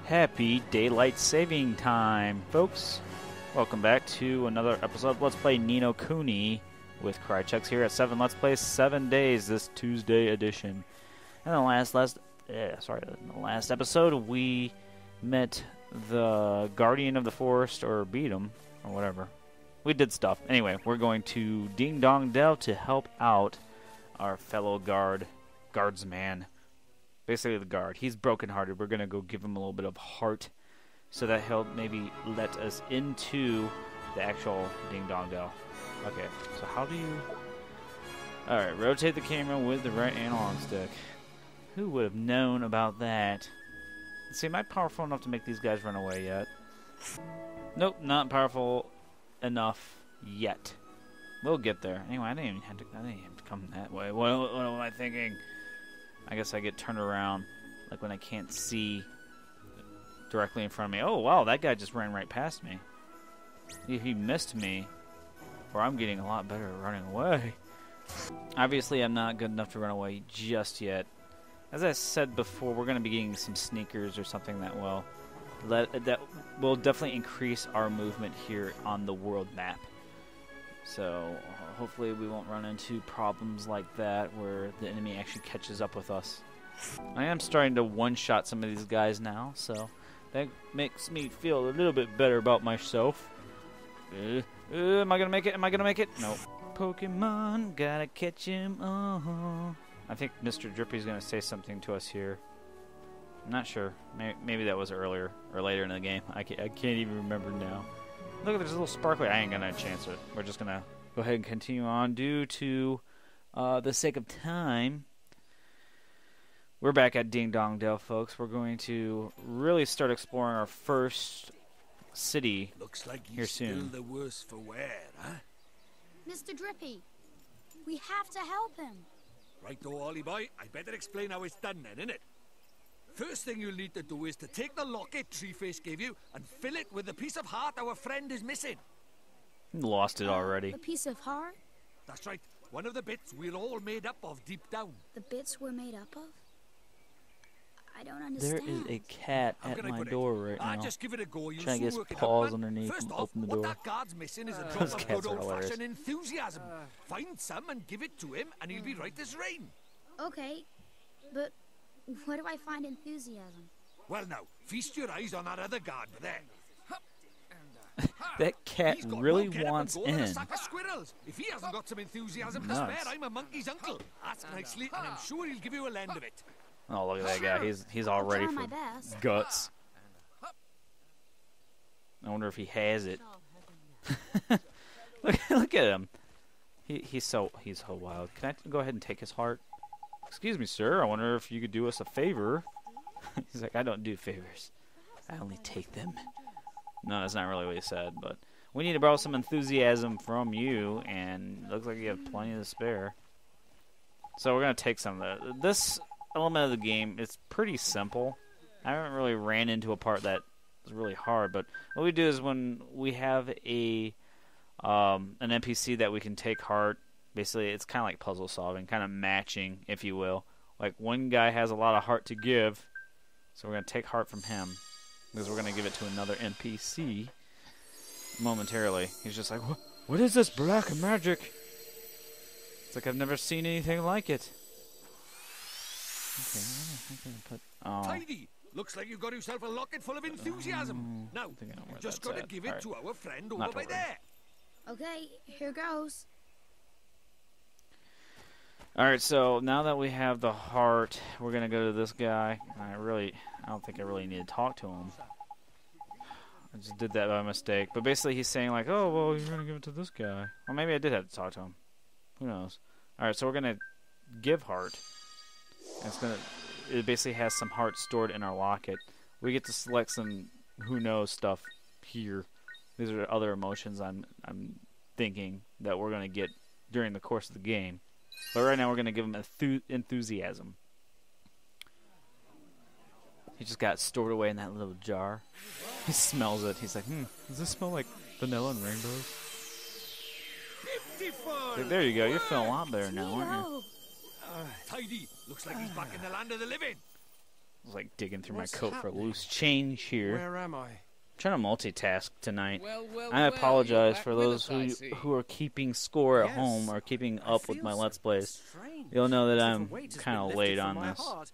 Happy daylight saving time, folks. Welcome back to another episode of Let's Play Ni no Kuni with Krycheks here at 7 Let's Play 7 Days, this Tuesday edition. And in the last episode, we met the Guardian of the Forest, or beat him, or whatever. We did stuff. Anyway, we're going to Ding Dong Dell to help out our fellow guardsman. Basically the guard. He's brokenhearted. We're going to go give him a little bit of heart so that he'll maybe let us into the actual Ding Dong Dell. Okay, so how do you... Alright, rotate the camera with the right analog stick. Who would have known about that? See, am I powerful enough to make these guys run away yet? Nope, not powerful enough yet. We'll get there. Anyway, I didn't even have to come that way. What am I thinking? I guess I get turned around, like when I can't see directly in front of me. Oh, wow, that guy just ran right past me. He missed me, or I'm getting a lot better at running away. Obviously, I'm not good enough to run away just yet. As I said before, we're going to be getting some sneakers or something that will definitely increase our movement here on the world map. So hopefully we won't run into problems like that where the enemy actually catches up with us. I am starting to one-shot some of these guys now, so that makes me feel a little bit better about myself. Am I gonna make it? Am I gonna make it? Nope. Pokemon, gotta catch him all. I think Mr. Drippy's gonna say something to us here. I'm not sure. Maybe that was earlier or later in the game. I can't even remember now. Look, there's a little sparkly. I ain't gonna chance it. We're just gonna go ahead and continue on due to the sake of time. We're back at Ding Dong Dell, folks. We're going to really start exploring our first city. Looks like here soon. Still the worse for wear, huh? Mr. Drippy, we have to help him. Right, though, Ollie boy. I better explain how it's done then, innit? First thing you'll need to do is to take the locket Treeface gave you and fill it with the piece of heart our friend is missing. Lost it already. The piece of heart? That's right. One of the bits we're all made up of deep down. The bits we're made up of? I don't understand. There is a cat at my door right now. Just give it a go. You'll trying to get soon his work it paws out, underneath First and off, open the what door. that guard's missing is a drop Those of cats good are hilarious. old-fashioned enthusiasm. Find some and give it to him, and he'll be right as rain. Okay, but where do I find enthusiasm? Well, now, feast your eyes on that other guard there. That cat He's got really more get up wants and go than a in. sack of squirrels. If he hasn't got some enthusiasm to Nuts. spare, I'm a monkey's uncle. Ask nicely, and I'm sure he'll give you a lend of it. Oh, look at that guy. He's all ready I'll for try my best. guts. I wonder if he has it. Look at him. He's so wild. Can I go ahead and take his heart? Excuse me, sir. I wonder if you could do us a favor. He's like, I don't do favors. I only take them. No, that's not really what he said, but we need to borrow some enthusiasm from you, and it looks like you have plenty to spare. So we're going to take some of that. This element of the game is pretty simple. I haven't really ran into a part that is really hard, but what we do is when we have an NPC that we can take heart, basically it's kind of like puzzle solving, kind of matching, if you will. Like one guy has a lot of heart to give, so we're going to take heart from him, because we're going to give it to another NPC momentarily. He's just like, what is this black magic? It's like I've never seen anything like it. Okay, I'm going to put... Oh. Tidy! Looks like you've got yourself a locket full of enthusiasm. Now, you've just got to give it to our friend over by there. Okay, here goes. Alright, so now that we have the heart, we're going to go to this guy. I don't think I really need to talk to him. I just did that by mistake. But basically he's saying like, oh, well, you're going to give it to this guy. Or maybe I did have to talk to him. Who knows? Alright, so we're going to give heart. It basically has some heart stored in our locket. We get to select some who knows stuff here. These are other emotions I'm thinking that we're going to get during the course of the game. But right now we're going to give him enthusiasm. He just got stored away in that little jar. He smells it. He's like, does this smell like vanilla and rainbows? Like, there you go. You're feeling a lot better now, aren't you? Tidy. Looks like he's back in the land of the living. was like digging through What's my coat happening? for loose change here. Where am I? Trying to multitask tonight. Well, I apologize you're for back with those us, I see. who are keeping score at Yes, home or keeping I up with feel my so Let's Plays. strange. You'll know that As if I'm a weight has kind been of lifted late from on my this. heart.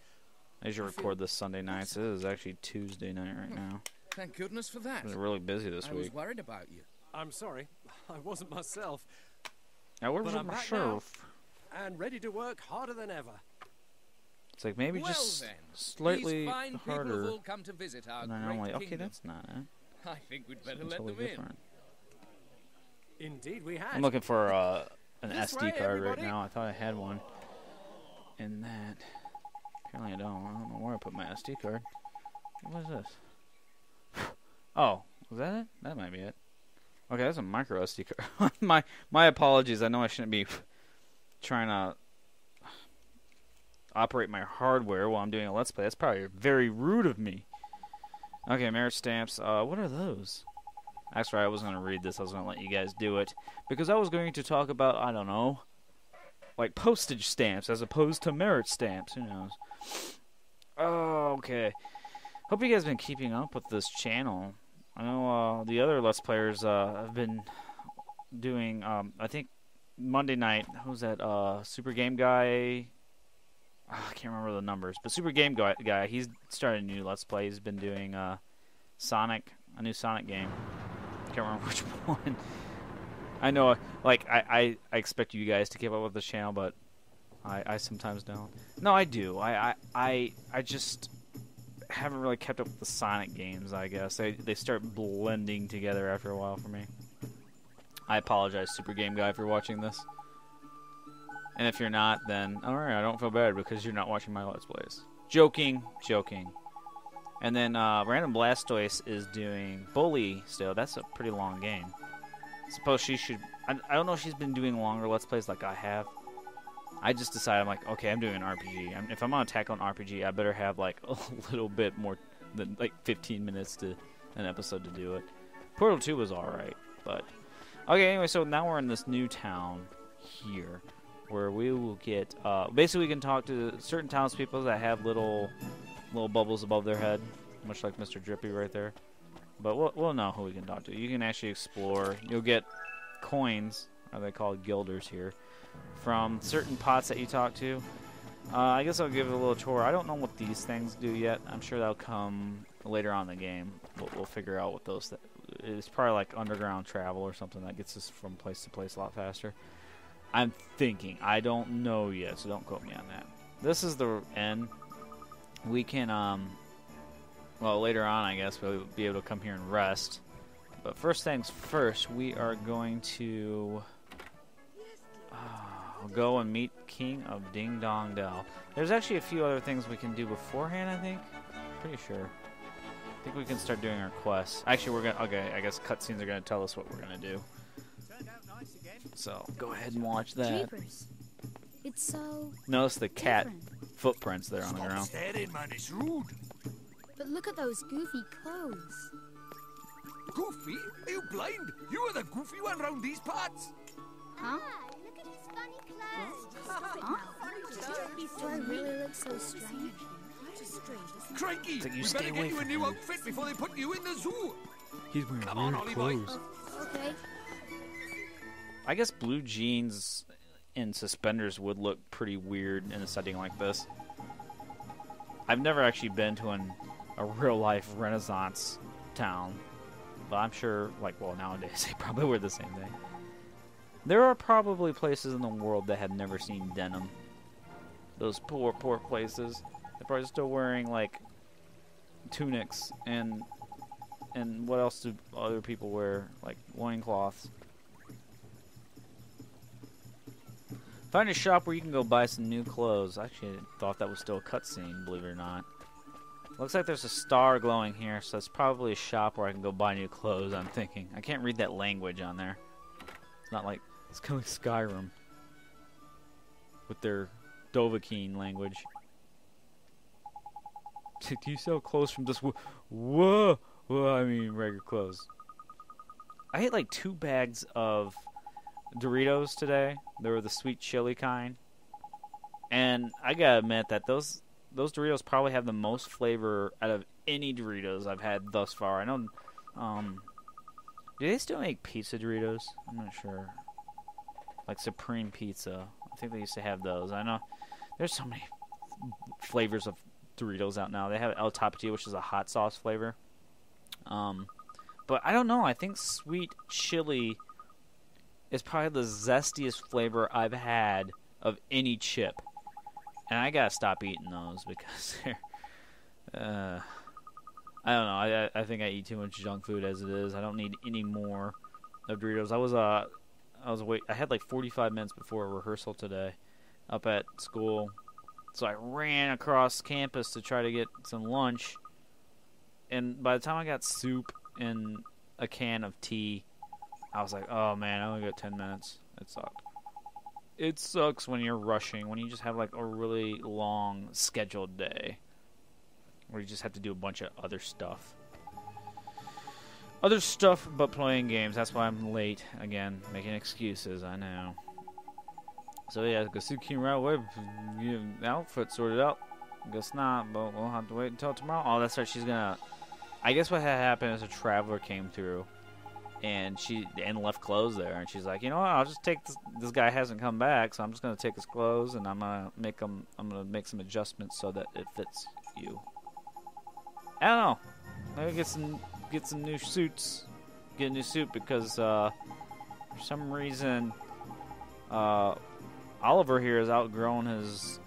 I usually I feel record this Sunday nights. It is actually Tuesday night right now. Thank goodness for that. I've been really busy this I was week. worried about you. I'm sorry, I wasn't myself, I was but I'm back now. and ready to work harder than ever. It's like maybe well just then, slightly these fine people have harder all come to visit our than I great normally. Okay, kingdom. that's not it. I think we'd better Something let totally them in. different. Indeed, we had. I'm looking for an This SD way, card everybody. right now. I thought I had one. In that, apparently I don't. I don't know where I put my SD card. What is this? Oh, was that it? That might be it. Okay, that's a micro SD card. my apologies. I know I shouldn't be trying to operate my hardware while I'm doing a Let's Play. That's probably very rude of me. Okay, merit stamps. What are those? Actually, I was going to read this. I was going to let you guys do it. Because I was going to talk about, I don't know, like postage stamps as opposed to merit stamps. Who knows? Oh, okay. Hope you guys have been keeping up with this channel. I know the other Let's Players have been doing, I think, Monday night. Who's that? Super Game Guy. I can't remember the numbers. But Super Game Guy, he's started a new Let's Play. He's been doing Sonic, a new Sonic game. Can't remember which one. I know, like, I expect you guys to keep up with this channel, but I sometimes don't. No, I do. I just haven't really kept up with the Sonic games, I guess. They start blending together after a while for me. I apologize, Super Game Guy, if you're watching this. And if you're not, then, alright, I don't feel bad because you're not watching my Let's Plays. Joking, joking. And then Random Blastoise is doing Bully still. That's a pretty long game. Suppose she should... I don't know if she's been doing longer Let's Plays like I have. I just decided, I'm like, okay, I'm doing an RPG. If I'm on Attack on RPG, I better have like a little bit more than like 15 minutes to an episode to do it. Portal 2 was alright, but... Okay, anyway, so now we're in this new town here, where we will get... basically, we can talk to certain townspeople that have little bubbles above their head, much like Mr. Drippy right there. But we'll know who we can talk to. You can actually explore. You'll get coins, or they call guilders here, from certain pots that you talk to. I guess I'll give it a little tour. I don't know what these things do yet. I'm sure that'll come later on in the game. We'll figure out what those... It's probably like underground travel or something that gets us from place to place a lot faster. I'm thinking. I don't know yet, so don't quote me on that. This is the end. We can, well, later on, I guess, we'll be able to come here and rest. But first things first, we are going to go and meet King of Ding Dong Dell. There's actually a few other things we can do beforehand, I think. Pretty sure. I think we can start doing our quests. Actually, we're gonna... Okay, I guess cutscenes are gonna tell us what we're gonna do. So, go ahead and watch that. Jeepers. It's so Notice the cat different. footprints there on the Stop ground. staring, man. It's rude. But look at those goofy clothes. Goofy? Are you blind? You are the goofy one round these parts. Huh? Look at his funny clothes. Huh? Do I really look so strange? Crikey! It's like you we stay better away get you a from new him. outfit before they put you in the zoo. He's wearing Come on, Ollie boy. Okay. I guess blue jeans and suspenders would look pretty weird in a setting like this. I've never actually been to a real-life Renaissance town, but I'm sure, like, well, nowadays they probably wear the same thing. There are probably places in the world that have never seen denim. Those poor, poor places. They're probably still wearing, like, tunics and what else do other people wear? Like, loincloths. Find a shop where you can go buy some new clothes. Actually, I thought that was still a cutscene, believe it or not. Looks like there's a star glowing here, so it's probably a shop where I can go buy new clothes, I'm thinking. I can't read that language on there. It's not like... It's kind of like Skyrim. With their Dovahkiin language. Do you sell clothes from this... Whoa! Well, I mean, regular clothes. I ate like 2 bags of Doritos today. They were the sweet chili kind. And I gotta admit that those those Doritos probably have the most flavor out of any Doritos I've had thus far. I know, do they still make pizza Doritos? I'm not sure. Like Supreme Pizza. I think they used to have those. I know there's so many flavors of Doritos out now. They have El Tapatio, which is a hot sauce flavor. But I don't know. I think sweet chili is probably the zestiest flavor I've had of any chip. And I gotta stop eating those because they're, I don't know. I think I eat too much junk food as it is. I don't need any more of Doritos. I had like 45 minutes before a rehearsal today up at school. So I ran across campus to try to get some lunch. And by the time I got soup and a can of tea, I was like, oh man, I only got 10 minutes. It sucked. It sucks when you're rushing, when you just have like a really long scheduled day. Where you just have to do a bunch of other stuff. Other stuff but playing games. That's why I'm late. Again, making excuses, I know. So yeah, go see Kuni right away. Get the outfit sorted out. Guess not, but we'll have to wait until tomorrow. Oh, that's right, she's gonna... I guess what had happened is a traveler came through. And left clothes there, and she's like, you know what? I'll just take this guy hasn't come back, so I'm just gonna take his clothes and I'm gonna make some adjustments so that it fits you. I don't know. Maybe get some new suits. Get a new suit because for some reason Oliver here has outgrown his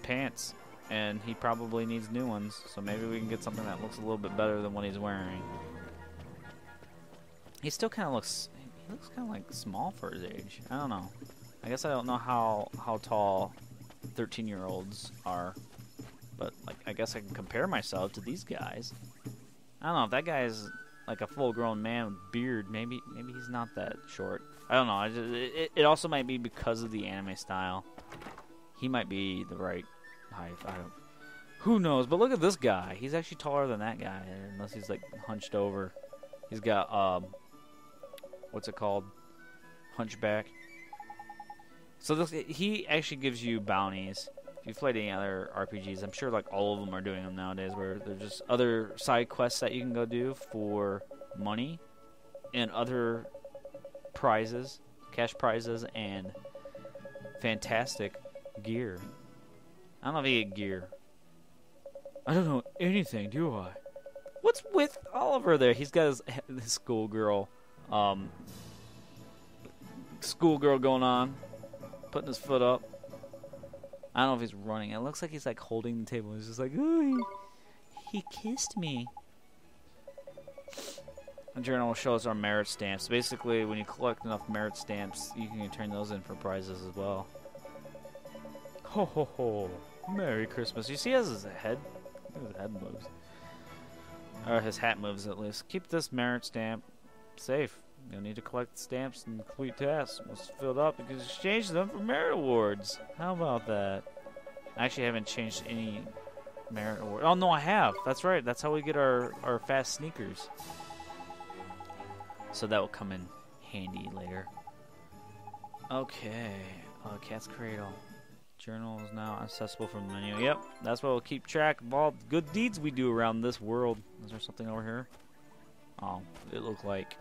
pants, and he probably needs new ones. So maybe we can get something that looks a little bit better than what he's wearing. He still kind of looks kind of like small for his age. I don't know. I guess I don't know how tall 13-year-olds are, but like I guess I can compare myself to these guys. I don't know if that guy is like a full-grown man with beard. Maybe he's not that short. I don't know. It also might be because of the anime style. He might be the right height. Who knows? But look at this guy. He's actually taller than that guy, unless he's like hunched over. He's got what's it called? Hunchback. So he actually gives you bounties. If you've played any other RPGs, I'm sure like all of them are doing them nowadays, where there's just other side quests that you can go do for money and other prizes, cash prizes, and fantastic gear. I don't know if you get gear. I don't know anything, do I? What's with Oliver there? He's got his schoolgirl going on, putting his foot up. I don't know if he's running. It looks like he's like holding the table. He's just like, ooh, he kissed me. The journal will show us our merit stamps. Basically, when you collect enough merit stamps, you can turn those in for prizes as well. Ho ho ho! Merry Christmas. You see how his head moves. Or his hat moves at least. Keep this merit stamp safe. You'll need to collect stamps and complete tasks. Once filled up, you can exchange them for merit awards. How about that? I actually haven't changed any merit award. Oh no, I have. That's right. That's how we get our fast sneakers. So that will come in handy later. Okay. Cat's Cradle. Journal is now accessible from the menu. Yep, that's what will keep track of all the good deeds we do around this world. Is there something over here? Oh, it looked like...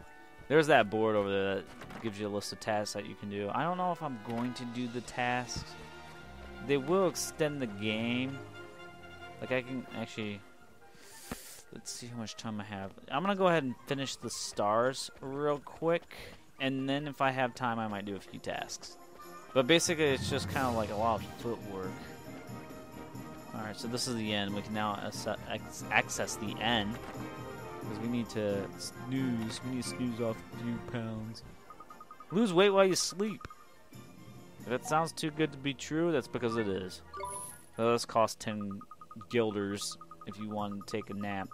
There's that board over there that gives you a list of tasks that you can do. I don't know if I'm going to do the tasks. They will extend the game. Like I can actually... Let's see how much time I have. I'm going to go ahead and finish the stars real quick. And then if I have time, I might do a few tasks. But basically, it's just kind of like a lot of footwork. Alright, so this is the end. We can now access the end. Because we need to snooze. We need to snooze off a few pounds. Lose weight while you sleep. If it sounds too good to be true, that's because it is. So this costs 10 guilders if you want to take a nap.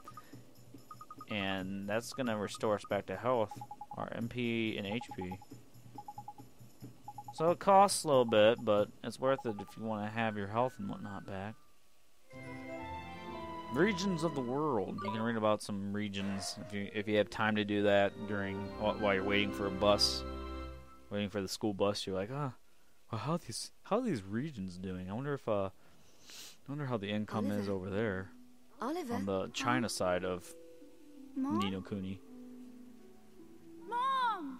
And that's going to restore us back to health. Our MP and HP. So it costs a little bit, but it's worth it if you want to have your health and whatnot back. Regions of the world. You can read about some regions if you have time to do that while you're waiting for a bus, waiting for the school bus. You're like, well, how are these regions doing? I wonder if I wonder how the income is over there Oliver. on the China side of Mom? Ni no Kuni. Mom!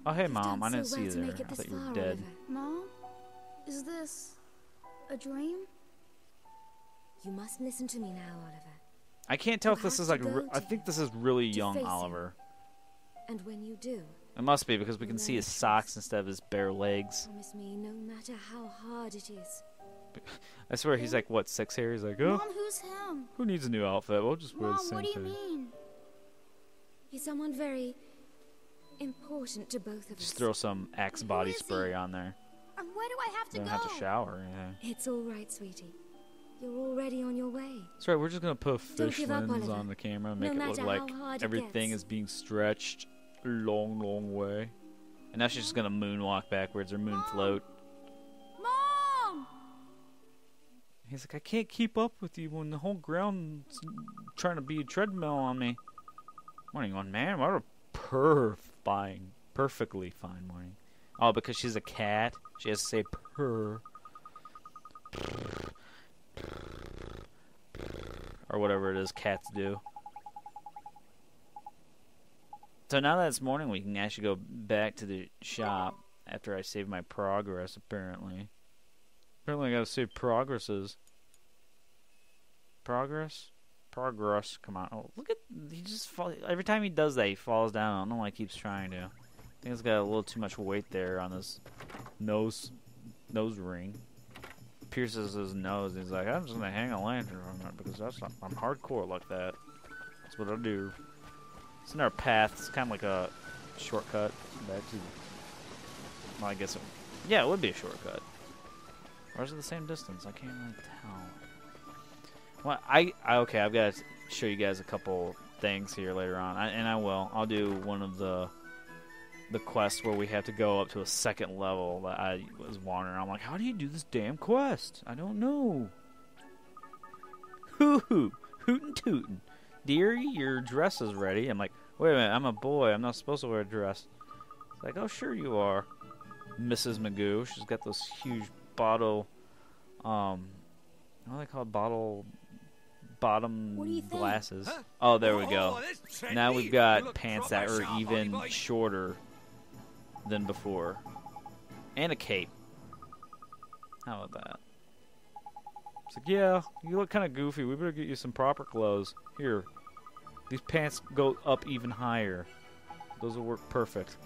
Oh, hey, You've Mom. done I didn't so see well you to there. make it I this thought you were far, dead. Oliver. Mom? Is this a dream? You must listen to me now, Oliver. I can't tell You if this have is to like. go I to think him this is really to young face him. Oliver. And when you do, It must be because we can Well, see then his the socks truth. instead of his bare legs. promise me no matter how hard it is. I swear he's like, what, 6 here? He's like, oh, Mom, who's him? who needs a new outfit? We'll just wear the Mom, same what do you thing. mean? He's someone very important to both of Just us. throw some Axe Who body is he? spray on there. And where do I have to Don't go? have to shower or anything. It's all right, sweetie. You're already on your way. That's right, we're just going to put a Don't fish give up, lens Oliver. on the camera and No make it look matter like how hard it everything gets. is being stretched a long, long way. And now she's just going to moonwalk backwards or moon float. Mom! He's like, I can't keep up with you when the whole ground's trying to be a treadmill on me. Morning on, man. What a perfectly fine morning. Oh, because she's a cat, she has to say purr. Or whatever it is cats do. So now that it's morning, we can actually go back to the shop after I save my progress, apparently. Apparently I gotta save progresses. Progress? Progress. Come on. Oh, look at... He just fall, every time he does that, he falls down. I don't know why he keeps trying to. I think he's got a little too much weight there on his nose ring. Pierces his nose, and he's like, I'm just gonna hang a lantern on it because I'm hardcore like that. That's what I do. It's in our path. It's kind of like a shortcut back to... Well, I guess yeah, it would be a shortcut. Or is it the same distance? I can't really tell. Well, okay, I've got to show you guys a couple things here later on, and I will. I'll do one of the quests where we have to go up to a second level that I was wondering. I'm like, how do you do this damn quest? I don't know. Hoo-hoo. Hootin' tootin'. Dearie, your dress is ready. I'm like, wait a minute, I'm a boy. I'm not supposed to wear a dress. It's like, oh, sure you are, Mrs. Magoo. She's got those huge bottle, what do they call it? Bottom What do you think? glasses. Huh? Oh, there we go. Oh, this trendy. Now we've You got look pants that proper are sharp, even Ollie boy. shorter than before. And a cape. How about that? It's like, yeah, you look kind of goofy. We better get you some proper clothes. Here. These pants go up even higher. Those will work perfect.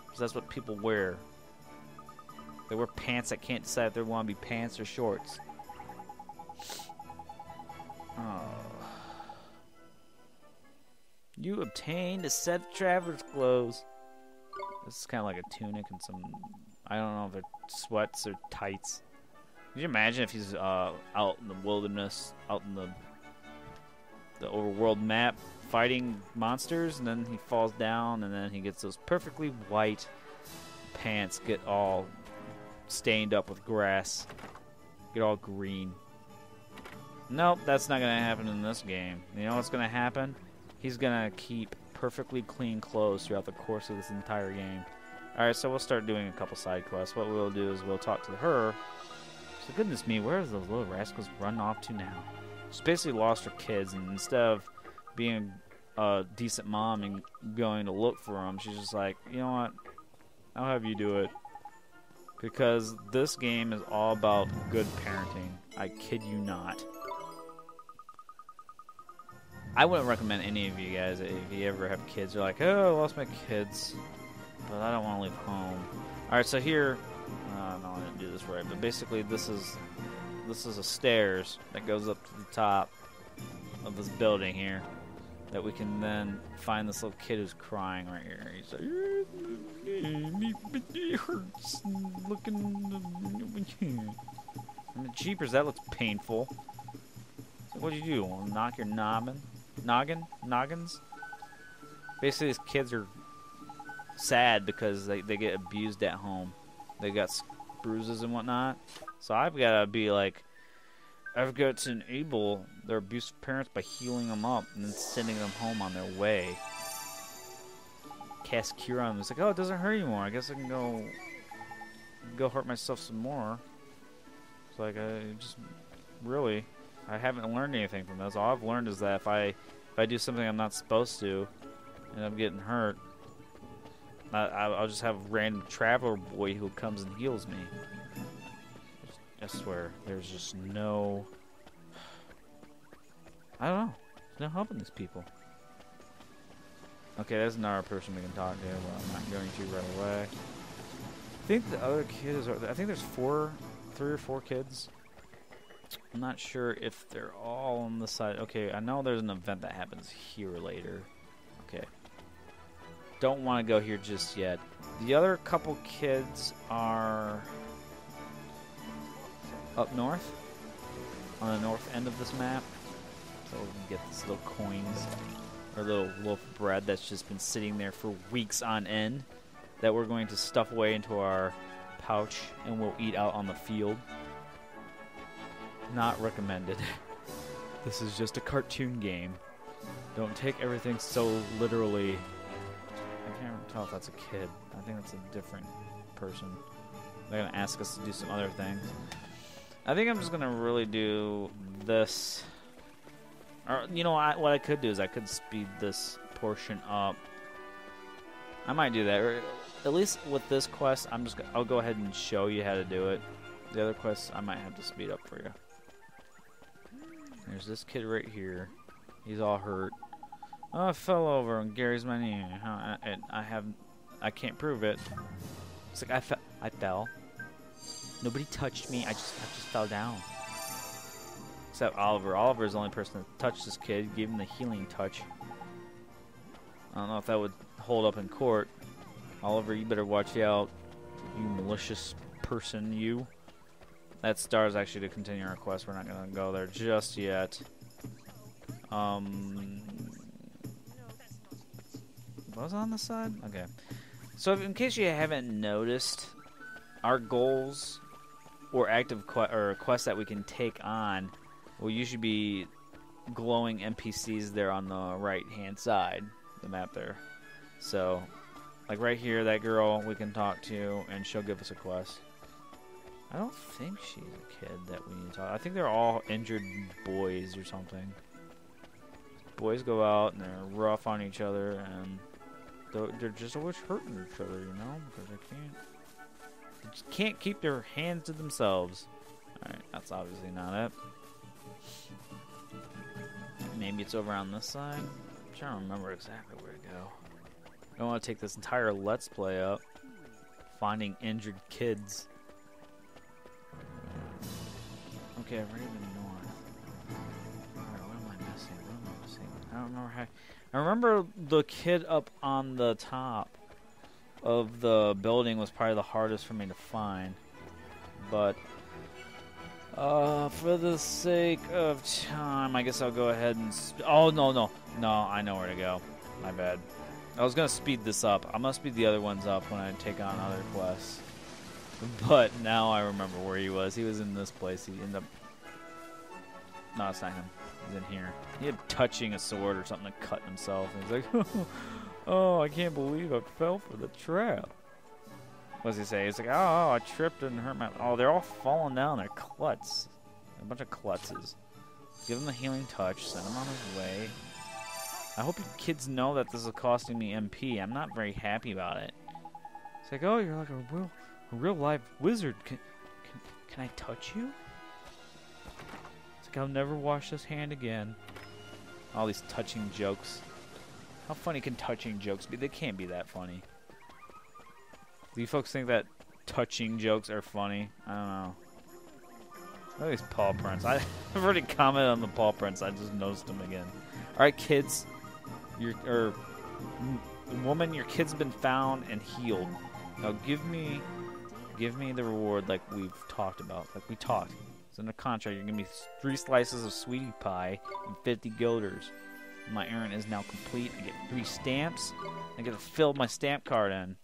Because that's what people wear. They wear pants that can't decide if they want to be pants or shorts. Oh. You obtained a set of traveler's clothes. This is kind of like a tunic and some... I don't know if they're sweats or tights. Can you imagine if he's out in the wilderness, out in the overworld map, fighting monsters, and then he falls down, and then he gets those perfectly white pants get all stained up with grass, get all green. Nope, that's not going to happen in this game. You know what's going to happen? He's going to keep perfectly clean clothes throughout the course of this entire game. Alright, so we'll start doing a couple side quests. What we'll do is we'll talk to her. So goodness me, where are those little rascals run off to now? She's basically lost her kids, and instead of being a decent mom and going to look for them, she's just like, you know what? I'll have you do it. Because this game is all about good parenting. I kid you not. I wouldn't recommend any of you guys, if you ever have kids, you're like, oh, I lost my kids, but I don't want to leave home. Alright, so here, no, I didn't do this right, but basically this is a stairs that goes up to the top of this building here, that we can then find this little kid who's crying right here. He's like, it hurts looking. I mean, jeepers, that looks painful. So what'd you do? Wanna knock your noggins? Basically, these kids are sad because they get abused at home. They got bruises and whatnot. So I've got to be like, I've got to enable their abusive parents by healing them up and then sending them home on their way. Cast cure on them. It's like, oh, it doesn't hurt anymore. I guess I can go hurt myself some more. It's like, just really. I haven't learned anything from this. All I've learned is that if I do something I'm not supposed to, and I'm getting hurt, I'll just have a random traveler boy who comes and heals me. I swear, there's just no... I don't know. There's no helping these people. Okay, there's another person we can talk to, but I'm not going to right away. I think the other kid is... I think there's 3 or 4 kids. I'm not sure if they're all on the side. Okay, I know there's an event that happens here later. Okay. Don't want to go here just yet. The other couple kids are up north, on the north end of this map. So we can get this little coins, or little loaf of bread that's just been sitting there for weeks on end, that we're going to stuff away into our pouch and we'll eat out on the field. Not recommended. This is just a cartoon game. Don't take everything so literally. I can't tell if that's a kid. I think that's a different person. They're gonna ask us to do some other things. I think I'm just gonna really do this. Or you know what I could do is I could speed this portion up. I might do that. Or at least with this quest, I'll go ahead and show you how to do it. The other quests I might have to speed up for you. There's this kid right here. He's all hurt. Oh, I fell over and Gary's my knee. And I can't prove it. It's like I fell. Nobody touched me. I just fell down. Except Oliver. Oliver's the only person that touched this kid. Gave him the healing touch. I don't know if that would hold up in court. Oliver, you better watch out. You malicious person, you. That star's actually to continue our quest. We're not going to go there just yet. Was on the side? Okay. So in case you haven't noticed, our goals or active quests that we can take on will usually be glowing NPCs there on the right-hand side, the map there. So, like right here, that girl we can talk to, and she'll give us a quest. I don't think she's a kid that we need to talk. I think they're all injured boys or something. Boys go out and they're rough on each other, and they're just always hurting each other, you know, because they just can't keep their hands to themselves. Alright, that's obviously not it. Maybe it's over on this side. I'm trying to remember exactly where to go. I don't want to take this entire Let's Play up finding injured kids. Okay, I've already been north. Alright, what am I missing? What am I missing? I don't remember how... I remember the kid up on the top of the building was probably the hardest for me to find. But, for the sake of time, I guess I'll go ahead and... Oh, no. No, I know where to go. My bad. I was going to speed this up. I'm going to speed the other ones up when I take on other quests. But now I remember where he was. He was in this place. He ended up... No, it's not him. He's in here. He had touching a sword or something to cut himself. And he's like, oh, I can't believe I fell for the trap. What does he say? He's like, oh, I tripped and hurt my... Oh, they're all falling down. They're klutz. A bunch of klutzes. Give him the healing touch. Send him on his way. I hope you kids know that this is costing me MP. I'm not very happy about it. It's like, oh, you're like a real life wizard. Can I touch you? It's like, I'll never wash this hand again. All these touching jokes. How funny can touching jokes be? They can't be that funny. Do you folks think that touching jokes are funny? I don't know. Look at these paw prints. I've already commented on the paw prints. I just noticed them again. Alright, kids. Woman, your kid's been found and healed. Now give me the reward like we've talked about. Like we talked. It's in the contract. You're going to give me 3 slices of sweetie pie and 50 guilders. My errand is now complete. I get 3 stamps. I get to fill my stamp card in.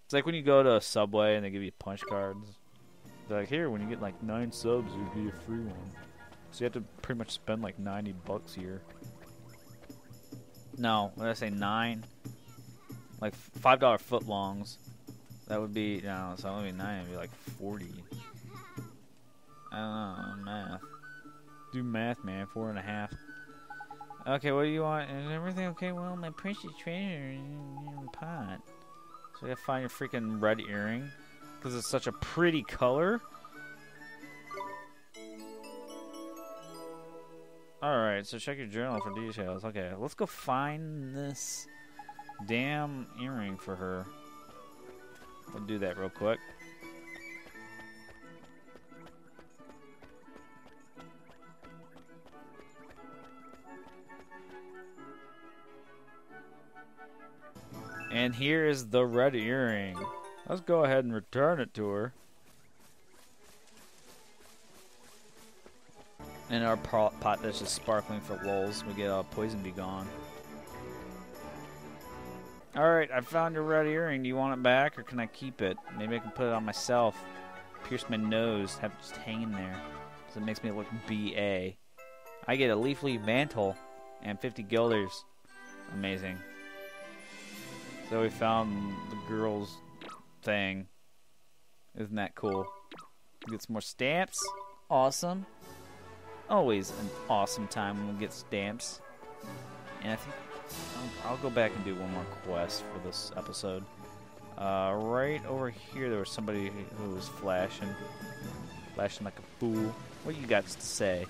It's like when you go to a Subway and they give you punch cards. They're like, here, when you get like 9 subs, you'll be a free one. So you have to pretty much spend like $90 here. No, what did I say, 9? Like $5 footlongs. That would be, no, so that would be 9. It would be like 40. I don't know, math. Do math, man. 4.5. Okay, what do you want? Is everything okay? Well, my precious treasure is in the pot. So I gotta find your freaking red earring. Because it's such a pretty color. Alright, so check your journal for details. Okay, let's go find this damn earring for her. We'll do that real quick. And here is the red earring. Let's go ahead and return it to her. And our pot that's just sparkling for lulz. We get poison be gone. Alright, I found your red earring. Do you want it back or can I keep it? Maybe I can put it on myself. Pierce my nose. Have it just hanging there. So it makes me look BA. I get a leafly mantle and 50 guilders. Amazing. So we found the girl's thing. Isn't that cool? Get some more stamps. Awesome. Always an awesome time when we get stamps. And I think I'll go back and do one more quest for this episode. Right over here there was somebody who was flashing like a fool. What you got to say?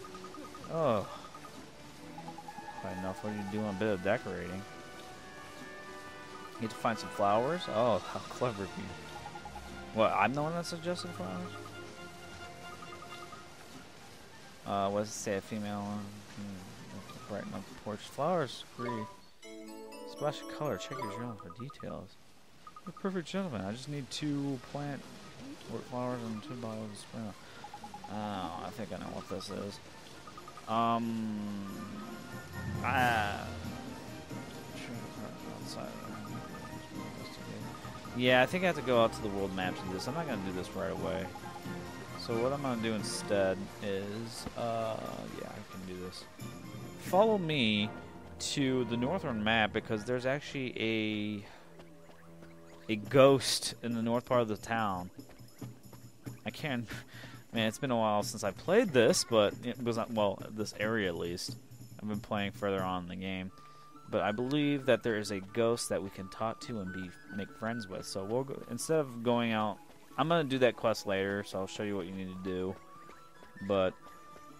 Oh. Quite enough. What are you doing? A bit of decorating. Need to find some flowers? Oh, how clever of you. What, I'm the one that suggested flowers? What does it say? A female brighten up the porch. Flowers, agree. Splash of color. Check your journal for details. You're a perfect gentleman. I just need 2 plant flowers and 2 bottles of spring. Oh, I think I know what this is. Yeah, I think I have to go out to the world map to do this. I'm not going to do this right away. So what I'm going to do instead is, yeah, I can do this. Follow me to the northern map because there's actually a ghost in the north part of the town. I can't, man, it's been a while since I played this, but it was not, well, this area at least. I've been playing further on in the game. But I believe that there is a ghost that we can talk to and make friends with. So we'll go, instead of going out, I'm going to do that quest later, so I'll show you what you need to do. But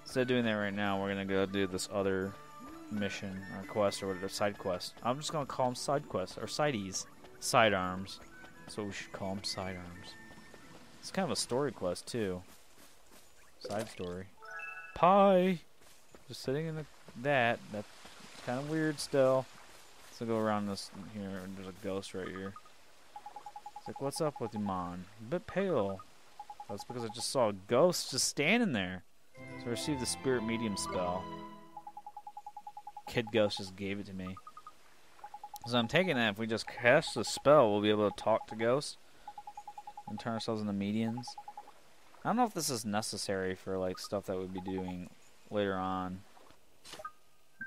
instead of doing that right now, we're going to go do this other mission or quest or whatever, side quest. I'm just going to call them side quests or sideys. Sidearms. That's what we should call them, sidearms. It's kind of a story quest too. Side story. Pie! Just sitting in that's kind of weird still. So go around this here, and there's a ghost right here. It's like, what's up with you, man? A bit pale. That's because I just saw a ghost just standing there. So I received the spirit medium spell. Kid ghost just gave it to me. So I'm taking that if we just cast the spell, we'll be able to talk to ghosts and turn ourselves into mediums. I don't know if this is necessary for like stuff that we'd be doing later on.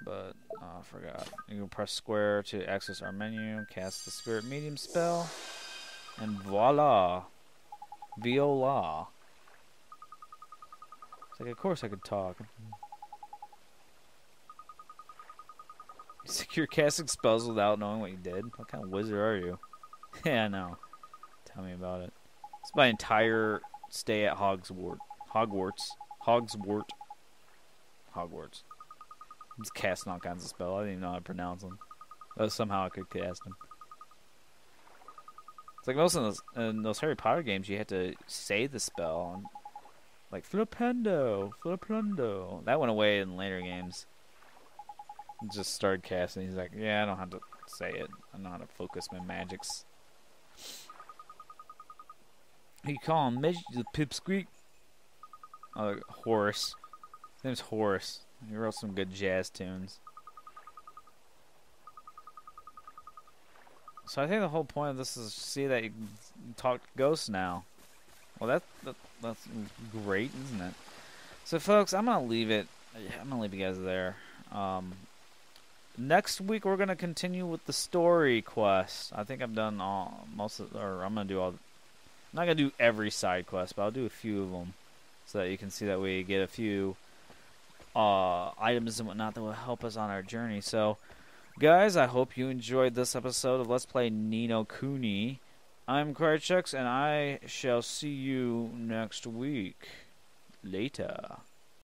But, oh, I forgot. You can press square to access our menu, cast the spirit medium spell, and voila! Viola. It's like, of course I could talk. Secure casting spells without knowing what you did? What kind of wizard are you? Yeah, I know. Tell me about it. It's my entire stay at Hogwarts. I'm just casting all kinds of spells. I didn't even know how to pronounce them. But somehow I could cast them. It's like most of those, in those Harry Potter games, you had to say the spell. And, like, Flipendo. That went away in later games. Just started casting. He's like, yeah, I don't have to say it. I know how to focus my magics. You call him the Pipsqueak? Oh, Horace. His name's Horace. He wrote some good jazz tunes. So I think the whole point of this is to see that you can talk to ghosts now. Well, that's great, isn't it? So, folks, I'm gonna leave it. I'm gonna leave you guys there. Next week we're gonna continue with the story quest. I think I've done most of, or I'm gonna do all. I'm not gonna do every side quest, but I'll do a few of them, so that you can see that we get a few items and whatnot that will help us on our journey. So, guys, I hope you enjoyed this episode of Let's Play Ni no Kuni. I'm Krychux, and I shall see you next week. Later.